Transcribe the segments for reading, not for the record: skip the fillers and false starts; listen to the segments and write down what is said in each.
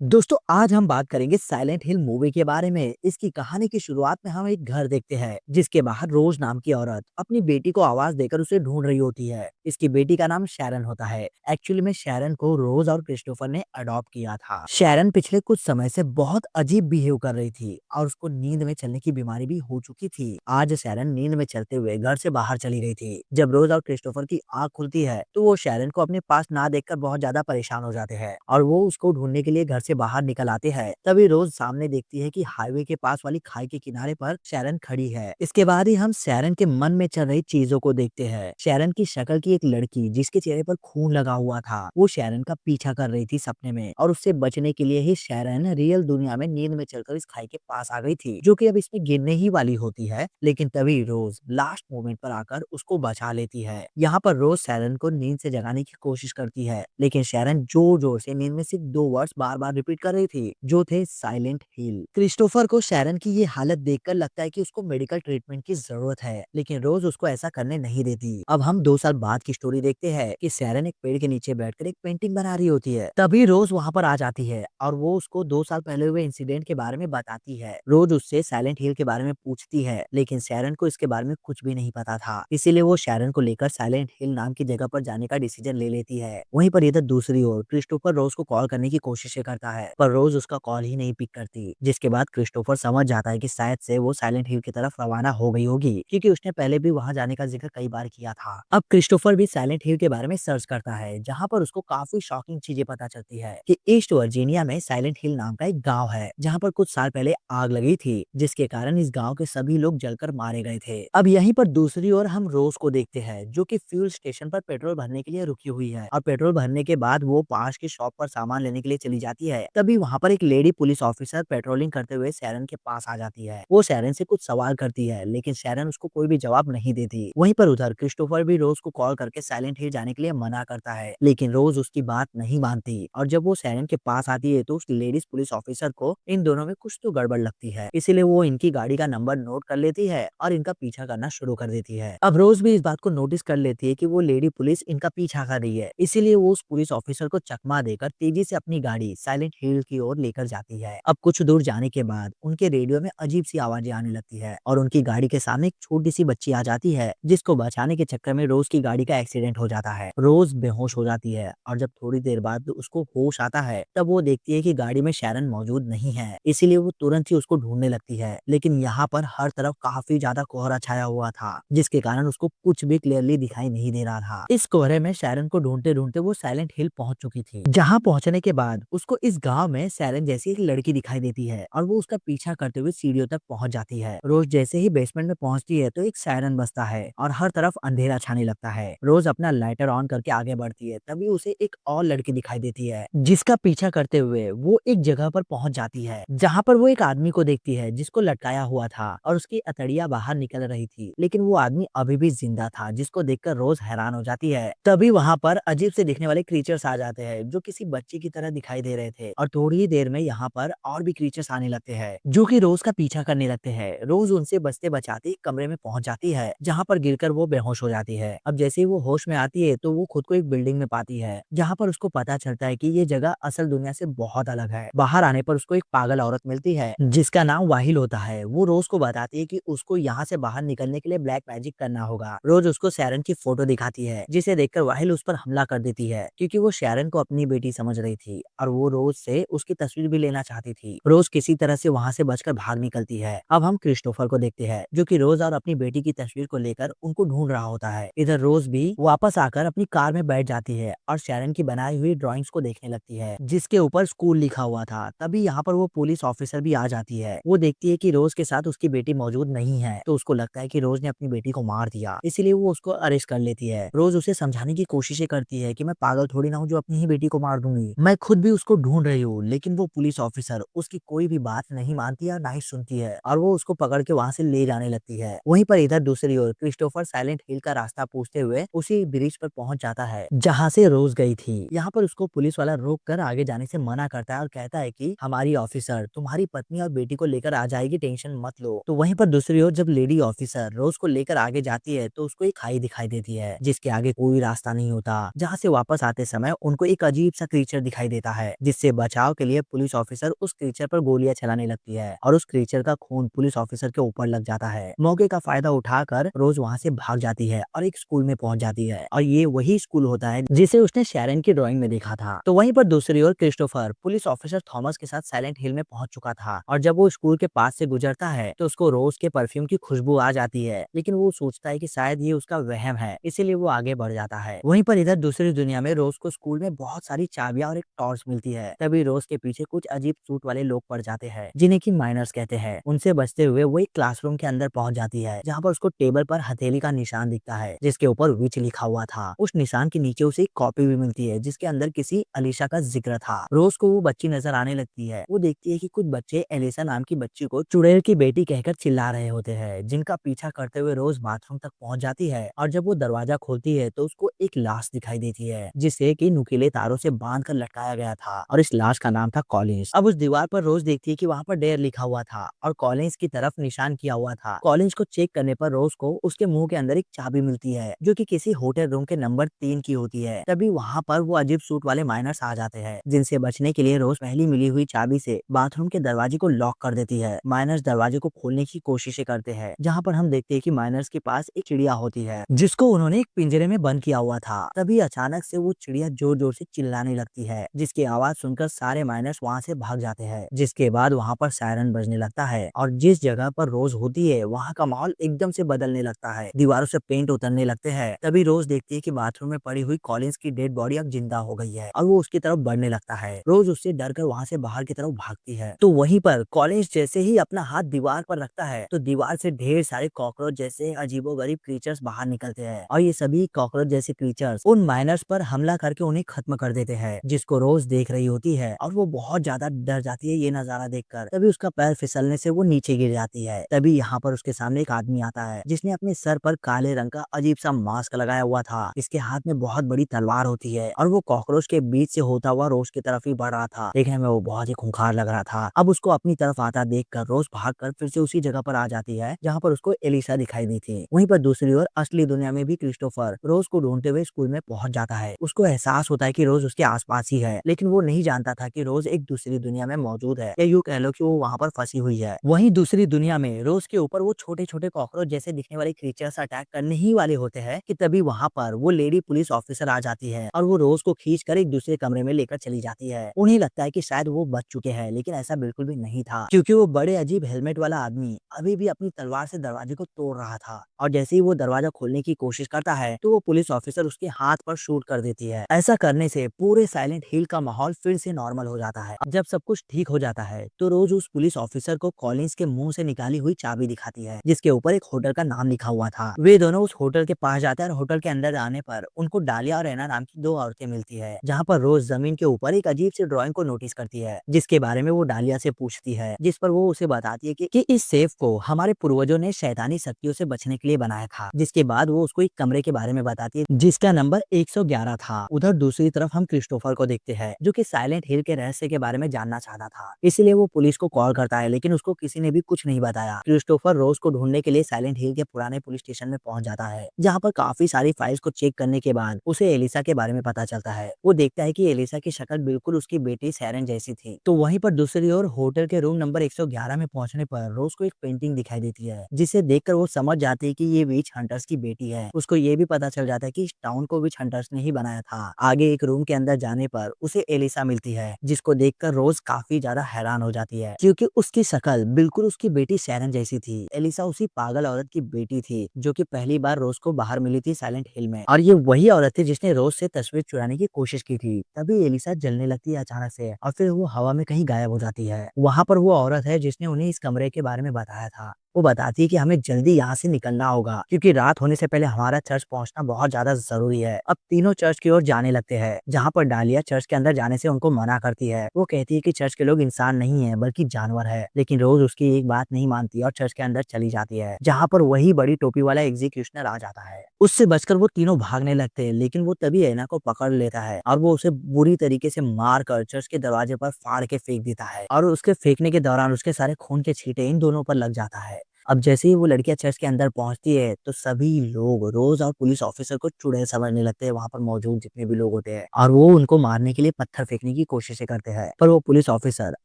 दोस्तों आज हम बात करेंगे साइलेंट हिल मूवी के बारे में। इसकी कहानी की शुरुआत में हम एक घर देखते हैं जिसके बाहर रोज नाम की औरत अपनी बेटी को आवाज देकर उसे ढूंढ रही होती है। इसकी बेटी का नाम शैरन होता है। एक्चुअली में शैरन को रोज और क्रिस्टोफर ने अडॉप्ट किया था। शैरन पिछले कुछ समय से बहुत अजीब बिहेव कर रही थी और उसको नींद में चलने की बीमारी भी हो चुकी थी। आज शैरन नींद में चलते हुए घर से बाहर चली गई थी। जब रोज और क्रिस्टोफर की आंख खुलती है तो वो शैरन को अपने पास ना देखकर बहुत ज्यादा परेशान हो जाते हैं और वो उसको ढूंढने के लिए घर से बाहर निकल आते हैं। तभी रोज सामने देखती है कि हाईवे के पास वाली खाई के किनारे पर शैरन खड़ी है। इसके बाद ही हम शैरन के मन में चल रही चीजों को देखते हैं। शैरन की शक्ल की एक लड़की जिसके चेहरे पर खून लगा हुआ था, वो शैरन का पीछा कर रही थी सपने में और उससे बचने के लिए ही शैरन रियल दुनिया में नींद में चलकर इस खाई के पास आ गई थी, जो कि अब इसमें गिरने ही वाली होती है। लेकिन तभी रोज लास्ट मोमेंट पर आकर उसको बचा लेती है। यहाँ पर रोज शैरन को नींद से जगाने की कोशिश करती है, लेकिन शैरन जोर जोर से नींद में सिर्फ दो वर्ड्स बार बार रिपीट कर रही थी, जो थे साइलेंट हिल। क्रिस्टोफर को शैरन की ये हालत देखकर लगता है कि उसको मेडिकल ट्रीटमेंट की जरूरत है, लेकिन रोज उसको ऐसा करने नहीं देती। अब हम 2 साल बाद की स्टोरी देखते हैं कि शैरन एक पेड़ के नीचे बैठकर एक पेंटिंग बना रही होती है। तभी रोज वहां पर आ जाती है और वो उसको 2 साल पहले हुए इंसिडेंट के बारे में बताती है। रोज उससे साइलेंट हिल के बारे में पूछती है, लेकिन शैरन को इसके बारे में कुछ भी नहीं पता था। इसीलिए वो शैरन को लेकर साइलेंट हिल नाम की जगह पर जाने का डिसीजन ले लेती है। वहीं पर इधर दूसरी ओर क्रिस्टोफर रोज को कॉल करने की कोशिशें करता है, पर रोज उसका कॉल ही नहीं पिक करती। जिसके बाद क्रिस्टोफर समझ जाता है कि शायद से वो साइलेंट हिल की तरफ रवाना हो गई होगी, क्योंकि उसने पहले भी वहां जाने का जिक्र कई बार किया था। अब क्रिस्टोफर भी साइलेंट हिल के बारे में सर्च करता है, जहाँ पर उसको काफी शॉकिंग चीजें पता चलती है कि ईस्ट वर्जीनिया में साइलेंट हिल नाम का एक गाँव है, जहाँ पर कुछ साल पहले आग लगी थी, जिसके कारण इस गाँव के सभी लोग जलकर मारे गए थे। अब यहीं पर दूसरी ओर हम रोज को देखते हैं, जो कि फ्यूल स्टेशन पर पेट्रोल भरने के लिए रुकी हुई है और पेट्रोल भरने के बाद वो पास की शॉप पर सामान लेने के लिए चली जाती है। तभी वहां पर एक लेडी पुलिस ऑफिसर पेट्रोलिंग करते हुए शैरन के पास आ जाती है। वो शैरन से कुछ सवाल करती है, लेकिन शैरन उसको कोई भी जवाब नहीं देती। वहीं पर उधर क्रिस्टोफर भी रोज को कॉल करके साइलेंट हिल जाने के लिए मना करता है, लेकिन रोज उसकी बात नहीं मानती और जब वो शैरन के पास आती है तो उस लेडीज पुलिस ऑफिसर को इन दोनों में कुछ तो गड़बड़ लगती है। इसीलिए वो इनकी गाड़ी का नंबर नोट कर लेती है और इनका पीछा करना शुरू कर देती है। अब रोज भी इस बात को नोटिस कर लेती है कि वो लेडी पुलिस इनका पीछा कर रही है, इसीलिए वो उस पुलिस ऑफिसर को चकमा देकर तेजी से अपनी गाड़ी साइलेंट हिल की ओर लेकर जाती है। अब कुछ दूर जाने के बाद उनके रेडियो में अजीब सी आवाजें आने लगती है और उनकी गाड़ी के सामने एक छोटी सी बच्ची आ जाती है, जिसको बचाने के चक्कर में रोज की गाड़ी का एक्सीडेंट हो जाता है। रोज बेहोश हो जाती है और जब थोड़ी देर बाद उसको होश आता है, तब वो देखती है कि गाड़ी में शैरन मौजूद नहीं है। इसीलिए वो तुरंत ही उसको ढूंढने लगती है, लेकिन यहाँ पर हर तरफ काफी ज्यादा कोहरा छाया हुआ था, जिसके कारण उसको कुछ भी क्लियरली दिखाई नहीं दे रहा था। इस कोहरे में शैरन को ढूंढते ढूंढते वो साइलेंट हिल पहुंच चुकी थी। जहां पहुंचने के बाद उसको इस गांव में शैरन जैसी एक लड़की दिखाई देती है और वो उसका पीछा करते हुए सीढ़ियों तक पहुंच जाती है। रोज जैसे ही बेसमेंट में पहुंचती है तो एक सायरन बजता है और हर तरफ अंधेरा छाने लगता है। रोज अपना लाइटर ऑन करके आगे बढ़ती है, तभी उसे एक और लड़की दिखाई देती है, जिसका पीछा करते हुए वो एक जगह पर पहुंच जाती है, जहां पर वो एक आदमी को देखती है जिसको लटकाया हुआ था और उसकी अतड़ियां बाहर निकल रही थी, लेकिन वो आदमी अभी भी जिंदा था, जिसको देखकर रोज हैरान हो जाती है। तभी वहां पर अजीब से दिखने वाले क्रीचर्स आ जाते हैं, जो किसी बच्चे की तरह दिखाई दे रहे थे और थोड़ी ही देर में यहाँ पर और भी क्रीचर्स आने लगते हैं, जो कि रोज का पीछा करने लगते हैं। रोज उनसे बचते बचाते एक कमरे में पहुंच जाती है, जहाँ पर गिरकर वो बेहोश हो जाती है। अब जैसे ही वो होश में आती है तो वो खुद को एक बिल्डिंग में पाती है, जहाँ पर उसको पता चलता है कि ये जगह असल दुनिया से बहुत अलग है। बाहर आने पर उसको एक पागल औरत मिलती है, जिसका नाम वाहिल होता है। वो रोज को बताती है कि उसको यहाँ से बाहर निकलने के लिए ब्लैक मैजिक करना होगा। रोज उसको शैरन की फोटो दिखाती है, जिसे देखकर वाहिल उस पर हमला कर देती है, क्योंकि वो शैरन को अपनी बेटी समझ रही थी और वो रोज से उसकी तस्वीर भी लेना चाहती थी। रोज किसी तरह से वहां से बचकर भाग निकलती है। अब हम क्रिस्टोफर को देखते हैं, जो कि रोज और अपनी बेटी की तस्वीर को लेकर उनको ढूंढ रहा होता है। इधर रोज भी वापस आकर अपनी कार में बैठ जाती है और शैरन की बनाई हुई ड्राइंग्स को देखने लगती है, जिसके ऊपर स्कूल लिखा हुआ था। तभी यहाँ पर वो पुलिस ऑफिसर भी आ जाती है। वो देखती है कि रोज के साथ उसकी बेटी मौजूद नहीं है, तो उसको लगता है कि रोज ने अपनी बेटी को मार दिया, इसीलिए वो उसको अरेस्ट कर लेती है। रोज उसे समझाने की कोशिशें करती है कि मैं पागल थोड़ी ना हूँ जो अपनी ही बेटी को मार दूंगी, मैं खुद भी उसको ढूंढ रही हूँ। लेकिन वो पुलिस ऑफिसर उसकी कोई भी बात नहीं मानती है, ना ही सुनती है और वो उसको पकड़ के वहां से ले जाने लगती है। वहीं पर इधर दूसरी ओर क्रिस्टोफर साइलेंट हिल का रास्ता पूछते हुए उसी ब्रिज पर पहुंच जाता है, जहाँ से रोज गई थी। यहाँ पर उसको पुलिस वाला रोक कर आगे जाने से मना करता है और कहता है कि हमारी ऑफिसर तुम्हारी पत्नी और बेटी को लेकर आ जाएगी, टेंशन मत लो। तो वहीं पर दूसरी ओर जब लेडी ऑफिसर रोज को लेकर आगे जाती है तो उसको एक खाई दिखाई देती है, जिसके आगे कोई रास्ता नहीं होता, जहाँ से वापस आते समय उनको एक अजीब सा क्रीचर दिखाई देता है, जिससे जिसके बचाव के लिए पुलिस ऑफिसर उस क्रीचर पर गोलियां चलाने लगती है और उस क्रीचर का खून पुलिस ऑफिसर के ऊपर लग जाता है। मौके का फायदा उठाकर रोज वहाँ से भाग जाती है और एक स्कूल में पहुंच जाती है और ये वही स्कूल होता है जिसे उसने शेरन की ड्राइंग में देखा था। तो वहीं पर दूसरी ओर क्रिस्टोफर पुलिस ऑफिसर थॉमस के साथ साइलेंट हिल में पहुंच चुका था और जब वो स्कूल के पास से गुजरता है तो उसको रोज के परफ्यूम की खुशबू आ जाती है, लेकिन वो सोचता है कि शायद ये उसका वहम है, इसीलिए वो आगे बढ़ जाता है। वहीं पर इधर दूसरी दुनिया में रोज को स्कूल में बहुत सारी चाबियां और एक टॉर्च मिलती है। तभी रोज के पीछे कुछ अजीब सूट वाले लोग पड़ जाते हैं जिन्हें की माइनर्स कहते हैं। उनसे बचते हुए वो एक क्लासरूम के अंदर पहुंच जाती है जहाँ पर उसको टेबल पर हथेली का निशान दिखता है जिसके ऊपर विच लिखा हुआ था। उस निशान के नीचे उसे एक कॉपी भी मिलती है जिसके अंदर किसी अलीशा का जिक्र था। रोज को वो बच्ची नजर आने लगती है। वो देखती है कि कुछ बच्चे एलिसा नाम की बच्ची को चुड़ैल की बेटी कहकर चिल्ला रहे होते हैं, जिनका पीछा करते हुए रोज बाथरूम तक पहुंच जाती है और जब वो दरवाजा खोलती है तो उसको एक लाश दिखाई देती है जिसे कि नुकीले तारों से बांध कर लटकाया गया था और इस लाश का नाम था कॉलिंस। अब उस दीवार पर रोज देखती है कि वहाँ पर डेयर लिखा हुआ था और कॉलिंस की तरफ निशान किया हुआ था। कॉलिंस को चेक करने पर रोज को उसके मुंह के अंदर एक चाबी मिलती है जो कि किसी होटल रूम के नंबर 3 की होती है। तभी वहाँ पर वो अजीब सूट वाले माइनर्स आ जाते हैं जिनसे बचने के लिए रोज पहली मिली हुई चाबी से बाथरूम के दरवाजे को लॉक कर देती है। माइनर्स दरवाजे को खोलने की कोशिशें करते हैं जहाँ पर हम देखते हैं कि माइनर्स के पास एक चिड़िया होती है जिसको उन्होंने एक पिंजरे में बंद किया हुआ था। तभी अचानक से वो चिड़िया जोर जोर से चिल्लाने लगती है जिसकी आवाज सुनकर सारे माइनर्स वहाँ से भाग जाते हैं। जिसके बाद वहाँ पर सायरन बजने लगता है और जिस जगह पर रोज होती है वहाँ का माहौल एकदम से बदलने लगता है, दीवारों से पेंट उतरने लगते हैं। तभी रोज देखती है कि बाथरूम में पड़ी हुई कॉलिंस की डेड बॉडी अब जिंदा हो गई है और वो उसकी तरफ बढ़ने लगता है। रोज उससे डर कर वहाँ से बाहर की तरफ भागती है। तो वहीं पर कॉलिंस जैसे ही अपना हाथ दीवार पर रखता है तो दीवार से ढेर सारे कॉकरोच जैसे अजीबोगरीब क्रीचर्स बाहर निकलते हैं और ये सभी कॉकरोच जैसे क्रीचर्स उन माइनर्स पर हमला करके उन्हें खत्म कर देते हैं, जिसको रोज देख रही होती है और वो बहुत ज्यादा डर जाती है ये नजारा देखकर। तभी उसका पैर फिसलने से वो नीचे गिर जाती है। तभी यहाँ पर उसके सामने एक आदमी आता है जिसने अपने सर पर काले रंग का अजीब सा मास्क लगाया हुआ था। इसके हाथ में बहुत बड़ी तलवार होती है और वो कॉकरोच के बीच से होता हुआ रोज की तरफ ही बढ़ रहा था। देखने में वो बहुत ही खूंखार लग रहा था। अब उसको अपनी तरफ आता देखकर रोज भागकर फिर से उसी जगह पर आ जाती है जहाँ पर उसको एलिसा दिखाई दी थी। वहीं पर दूसरी ओर असली दुनिया में भी क्रिस्टोफर रोज को ढूंढते हुए स्कूल में पहुंच जाता है। उसको एहसास होता है कि रोज उसके आसपास ही है, लेकिन वो नहीं जानता था कि रोज एक दूसरी दुनिया में मौजूद है या यूं कह लो कि वो वहाँ पर फंसी हुई है। वहीं दूसरी दुनिया में रोज के ऊपर वो छोटे छोटे कॉकरोच जैसे दिखने वाले क्रीचर्स अटैक करने ही वाले होते हैं कि तभी वहाँ पर वो लेडी पुलिस ऑफिसर आ जाती है और वो रोज को खींच कर एक दूसरे कमरे में लेकर चली जाती है। उन्हें लगता है कि शायद वो बच चुके हैं, लेकिन ऐसा बिल्कुल भी नहीं था क्योंकि वो बड़े अजीब हेलमेट वाला आदमी अभी भी अपनी तलवार से दरवाजे को तोड़ रहा था और जैसे ही वो दरवाजा खोलने की कोशिश करता है तो वो पुलिस ऑफिसर उसके हाथ पर शूट कर देती है। ऐसा करने से पूरे साइलेंट हिल का माहौल फिर से नॉर्मल हो जाता है। अब जब सब कुछ ठीक हो जाता है तो रोज उस पुलिस ऑफिसर को कॉलिंस के मुंह से निकाली हुई चाबी दिखाती है जिसके ऊपर एक होटल का नाम लिखा हुआ था। वे दोनों उस होटल के पास जाते हैं और होटल के अंदर आने पर उनको डालिया और रैना नाम की दो औरतें मिलती है, जहाँ पर रोज जमीन के ऊपर एक अजीब सी ड्राइंग को नोटिस करती है जिसके बारे में वो डालिया से पूछती है, जिस पर वो उसे बताती है कि इस सेफ को हमारे पूर्वजों ने शैतानी शक्तियों से बचने के लिए बनाया था। जिसके बाद वो उसको एक कमरे के बारे में बताती है जिसका नंबर 111 था। उधर दूसरी तरफ हम क्रिस्टोफर को देखते हैं जो कि साइलेंट हिल के रहस्य के बारे में जानना चाहता था, इसलिए वो पुलिस को कॉल करता है, लेकिन उसको किसी ने भी कुछ नहीं बताया। क्रिस्टोफर रोज को ढूंढने के लिए साइलेंट हिल के पुराने पुलिस स्टेशन में पहुंच जाता है जहाँ पर काफी सारी फाइल्स को चेक करने के बाद उसे एलिसा के बारे में पता चलता है। वो देखता है कि एलिसा की शक्ल बिल्कुल उसकी बेटी सैरन जैसी थी। तो वहीं पर दूसरी ओर होटल के रूम नंबर 111 में पहुंचने पर रोज को एक पेंटिंग दिखाई देती है जिसे देखकर वो समझ जाती है कि ये विच हंटर्स की बेटी है। उसको ये भी पता चल जाता है कि इस टाउन को विच हंटर्स ने ही बनाया था। आगे एक रूम के अंदर जाने पर उसे एलिसा मिलती है जिसको देखकर रोज काफी ज्यादा हैरान हो जाती है क्योंकि उसकी शक्ल बिल्कुल उसकी बेटी सैरन जैसी थी। एलिसा उसी पागल औरत की बेटी थी जो कि पहली बार रोज को बाहर मिली थी साइलेंट हिल में, और ये वही औरत थी जिसने रोज से तस्वीर चुराने की कोशिश की थी। तभी एलिसा जलने लगती है अचानक से और फिर वो हवा में कहीं गायब हो जाती है। वहाँ पर वो औरत है जिसने उन्हें इस कमरे के बारे में बताया था। वो बताती है कि हमें जल्दी यहाँ से निकलना होगा क्योंकि रात होने से पहले हमारा चर्च पहुंचना बहुत ज्यादा जरूरी है। अब तीनों चर्च की ओर जाने लगते हैं जहाँ पर डालिया चर्च के अंदर जाने से उनको मना करती है। वो कहती है कि चर्च के लोग इंसान नहीं है बल्कि जानवर है, लेकिन रोज उसकी एक बात नहीं मानती और चर्च के अंदर चली जाती है जहाँ पर वही बड़ी टोपी वाला एग्जीक्यूशनर आ जाता है। उससे बचकर वो तीनों भागने लगते हैं, लेकिन वो तभी एना को पकड़ लेता है और वो उसे बुरी तरीके से मार कर चर्च के दरवाजे पर फाड़ के फेंक देता है और उसके फेंकने के दौरान उसके सारे खून के छींटे इन दोनों पर लग जाता है। अब जैसे ही वो लड़कियां चर्च के अंदर पहुंचती है तो सभी लोग रोज और पुलिस ऑफिसर को चुड़ैल समझने लगते हैं, वहां पर मौजूद जितने भी लोग होते हैं, और वो उनको मारने के लिए पत्थर फेंकने की कोशिशें करते हैं। पर वो पुलिस ऑफिसर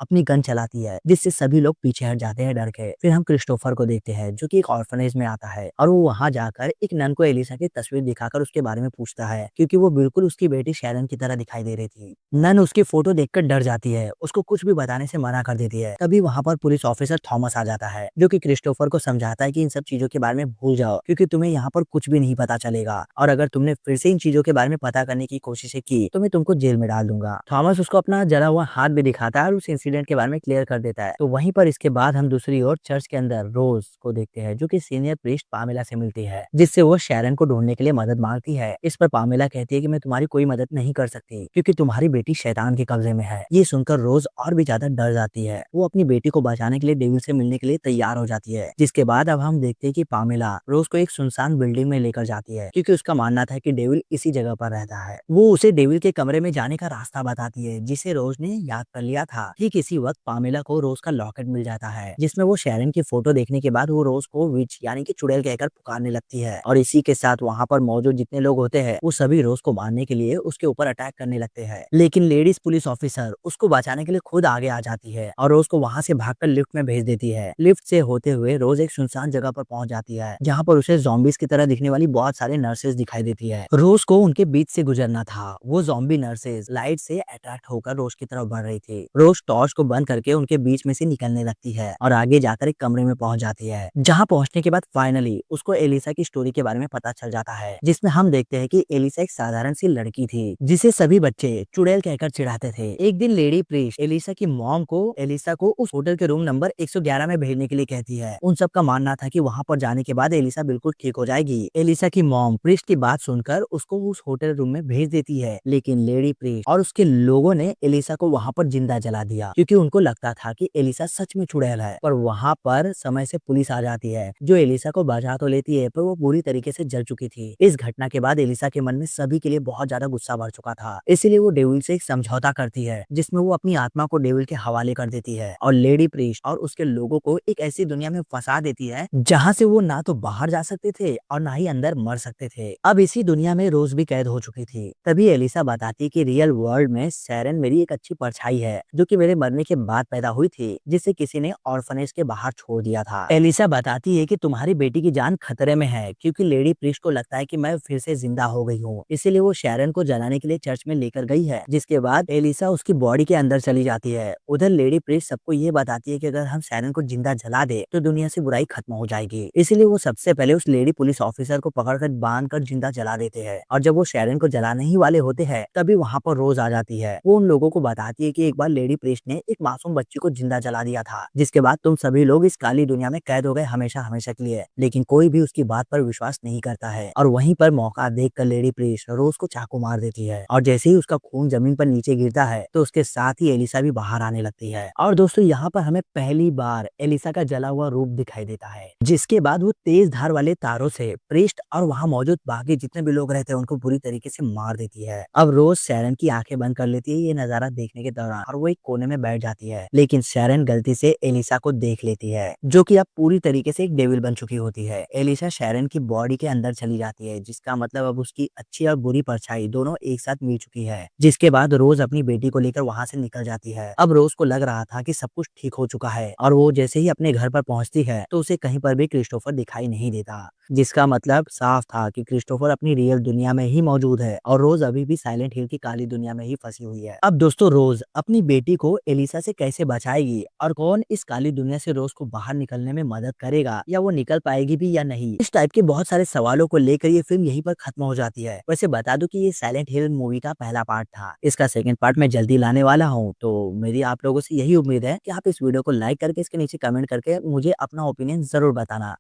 अपनी गन चलाती है जिससे सभी लोग पीछे हट जाते हैं डर के। फिर हम क्रिस्टोफर को देखते हैं जो कि एक ऑर्फनेज में आता है और वो वहां जाकर एक नन को एलिसा की तस्वीर दिखाकर उसके बारे में पूछता है, क्योंकि वो बिल्कुल उसकी बेटी शैरन की तरह दिखाई दे रही थी। नन उसकी फोटो देखकर डर जाती है, उसको कुछ भी बताने से मना कर देती है। तभी वहां पर पुलिस ऑफिसर थॉमस आ जाता है जो कि क्रिस्टोफर को समझाता है कि इन सब चीजों के बारे में भूल जाओ, क्योंकि तुम्हें यहाँ पर कुछ भी नहीं पता चलेगा, और अगर तुमने फिर से इन चीजों के बारे में पता करने की कोशिशें की तो मैं तुमको जेल में डाल दूंगा। थॉमस उसको अपना जला हुआ हाथ भी दिखाता है और उस इंसिडेंट के बारे में क्लियर कर देता है। तो वहीं पर इसके बाद हम दूसरी ओर चर्च के अंदर रोज को देखते हैं जो कि सीनियर प्रीस्ट पामेला से मिलती है, जिससे वो शैरन को ढूंढने के लिए मदद मांगती है। इस पर पामेला कहती है कि मैं तुम्हारी कोई मदद नहीं कर सकती क्योंकि तुम्हारी बेटी शैतान के कब्जे में है। ये सुनकर रोज और भी ज्यादा डर जाती है। वो अपनी बेटी को बचाने के लिए डेविल से मिलने के लिए तैयार हो जाती है। जिसके बाद अब हम देखते हैं कि पामेला रोज को एक सुनसान बिल्डिंग में लेकर जाती है क्योंकि उसका मानना था कि डेविल इसी जगह पर रहता है। वो उसे डेविल के कमरे में जाने का रास्ता बताती है जिसे रोज ने याद कर लिया था। ठीक इसी वक्त पामेला को रोज का लॉकेट मिल जाता है जिसमें वो शैरन की फोटो देखने के बाद वो रोज को विच यानी कि चुड़ैल कहकर पुकारने लगती है, और इसी के साथ वहाँ पर मौजूद जितने लोग होते हैं वो सभी रोज को मारने के लिए उसके ऊपर अटैक करने लगते हैं। लेकिन लेडीज पुलिस ऑफिसर उसको बचाने के लिए खुद आगे आ जाती है और रोज को वहाँ से भागकर लिफ्ट में भेज देती है। लिफ्ट से होते हुए रोज एक सुनसान जगह पर पहुंच जाती है जहाँ पर उसे जॉम्बीज की तरह दिखने वाली बहुत सारे नर्सेज दिखाई देती है। रोज को उनके बीच से गुजरना था। वो जॉम्बी नर्सेज लाइट से अट्रैक्ट होकर रोज की तरफ बढ़ रही थी। रोज टॉर्च को बंद करके उनके बीच में से निकलने लगती है और आगे जाकर एक कमरे में पहुंच जाती है, जहां पहुंचने के बाद फाइनली उसको एलिसा की स्टोरी के बारे में पता चल जाता है, जिसमें हम देखते हैं कि एलिसा एक साधारण सी लड़की थी जिसे सभी बच्चे चुड़ैल कहकर चिढ़ाते थे। एक दिन लेडी प्रीस्ट एलिसा की मॉम को एलिसा को उस होटल के रूम नंबर 111 में भेजने के लिए कहती है। उन सब का मानना था कि वहां पर जाने के बाद एलिसा बिल्कुल ठीक हो जाएगी। एलिसा की मॉम प्रीस्ट की बात सुनकर उसको उस होटल रूम में भेज देती है, लेकिन लेडी प्रीस्ट और उसके लोगों ने एलिसा को वहां पर जिंदा जला दिया क्योंकि उनको लगता था कि एलिसा सच में चुड़ैल है। पर वहां पर समय से पुलिस आ जाती है जो एलिसा को बचा तो लेती है, पर वो बुरी तरीके से जल चुकी थी। इस घटना के बाद एलिसा के मन में सभी के लिए बहुत ज्यादा गुस्सा भर चुका था, इसीलिए वो डेविल से एक समझौता करती है जिसमें वो अपनी आत्मा को डेविल के हवाले कर देती है और लेडी प्रीस्ट और उसके लोगों को एक ऐसी दुनिया में फंसा देती है जहाँ से वो ना तो बाहर जा सकते थे और ना ही अंदर मर सकते थे। अब इसी दुनिया में रोज भी कैद हो चुकी थी। तभी एलिसा बताती कि रियल वर्ल्ड में सैरन मेरी एक अच्छी परछाई है जो कि मेरे मरने के बाद पैदा हुई थी, जिसे किसी ने ऑर्फनेज के बाहर छोड़ दिया था। एलिसा बताती है कि तुम्हारी बेटी की जान खतरे में है क्योंकि लेडी प्रीस्ट को लगता है कि मैं फिर से जिंदा हो गई हूँ, इसीलिए वो शैरन को जलाने के लिए चर्च में लेकर गई है। जिसके बाद एलिसा उसकी बॉडी के अंदर चली जाती है। उधर लेडी प्रीस्ट सबको ये बताती है कि अगर हम शैरन को जिंदा जला दे तो दुनिया से बुराई खत्म हो जाएगी, इसीलिए वो सबसे पहले उस लेडी पुलिस ऑफिसर को पकड़कर बांध कर जिंदा जला देते हैं। और जब वो शैरन को जलाने ही वाले होते हैं तभी वहाँ पर रोज आ जाती है। वो उन लोगों को बताती है कि एक बार लेडी प्रीस्ट ने एक मासूम बच्ची को जिंदा जला दिया था, जिसके बाद तुम सभी लोग इस काली दुनिया में कैद हो गए हमेशा हमेशा के लिए। लेकिन कोई भी उसकी बात पर विश्वास नहीं करता है और वहीं पर मौका देखकर लेडी प्रीस्ट रोज को चाकू मार देती है और जैसे ही उसका खून जमीन पर नीचे गिरता है तो उसके साथ ही एलिसा भी बाहर आने लगती है। और दोस्तों यहाँ पर हमें पहली बार एलिसा का जला हुआ रूप दिखाई देता है, जिसके बाद वो तेज धार वाले तारों से प्रीस्ट और वहाँ मौजूद बाकी जितने भी लोग रहते हैं उनको बुरी तरीके से मार देती है। अब रोज शैरन की आंखें बंद कर लेती है ये नजारा देखने के दौरान और वो एक कोने में बैठ जाती है, लेकिन शैरन गलती से एलिसा को देख लेती है जो कि अब पूरी तरीके से एक डेविल बन चुकी होती है। एलिसा शैरन की बॉडी के अंदर चली जाती है, जिसका मतलब अब उसकी अच्छी और बुरी परछाई दोनों एक साथ मिल चुकी है। जिसके बाद रोज अपनी बेटी को लेकर वहां से निकल जाती है। अब रोज को लग रहा था कि सब कुछ ठीक हो चुका है और वो जैसे ही अपने घर पर पहुंचती है तो उसे कहीं पर भी क्रिस्टोफर दिखाई नहीं देता, जिसका मतलब साफ था कि क्रिस्टोफर अपनी रियल दुनिया में ही मौजूद है और रोज अभी भी साइलेंट हिल की काली दुनिया में ही फंसी हुई है। अब दोस्तों रोज अपनी बेटी को एलिसा से कैसे बचाएगी और कौन इस काली दुनिया से रोज को बाहर निकलने में मदद करेगा या वो निकल पाएगी भी या नहीं, इस टाइप के बहुत सारे सवालों को लेकर ये फिल्म यहीं पर खत्म हो जाती है। वैसे बता दूं कि ये साइलेंट हिल मूवी का पहला पार्ट था, इसका सेकंड पार्ट मैं जल्दी लाने वाला हूँ। तो मेरी आप लोगों से यही उम्मीद है कि आप इस वीडियो को लाइक करके इसके नीचे कमेंट करके मुझे अपना ओपिनियन जरूर बताना।